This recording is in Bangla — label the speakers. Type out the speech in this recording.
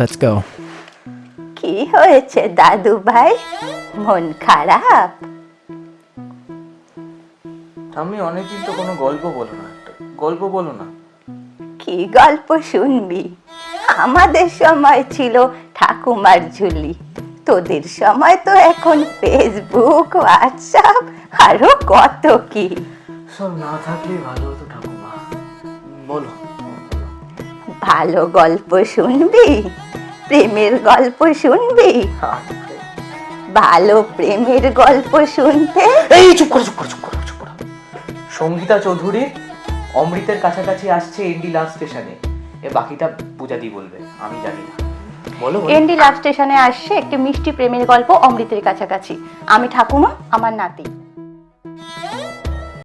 Speaker 1: let's go.
Speaker 2: কি হয়েছে দাদু ভাই, মন খারাপ?
Speaker 3: আমি অনেকদিন তো কোনো গল্প বলো না, একটা গল্প বলো না।
Speaker 2: কি গল্প শুনবি? আমাদের সময় ছিল ঠাকুমার ঝুলি, তোদের সময় তো এখন ফেসবুক, হোয়াটসঅ্যাপ, আরো কত কি।
Speaker 3: সব না থাকলেই ভালো হতো ঠাকুমা, বলো।
Speaker 2: ভালো গল্প শুনবি? প্রেমের গল্প শুনবি? ভালো প্রেমের গল্প শুনতে
Speaker 3: এই চুপ করো চুপ করো চুপ করো চুপ করো। সঙ্গীতা চৌধুরী অমৃতের কাছাকাছি আসছে এনডি লাভ স্টেশনে। এ বাকিটা পূজাদি বলবে, আমি জানি না। বলো বলো।
Speaker 2: এনডি লাভ স্টেশনে আসছে একটি মিষ্টি প্রেমের গল্প অমৃতের কাছাকাছি। আমি ঠাকুমা, আমার নাতি।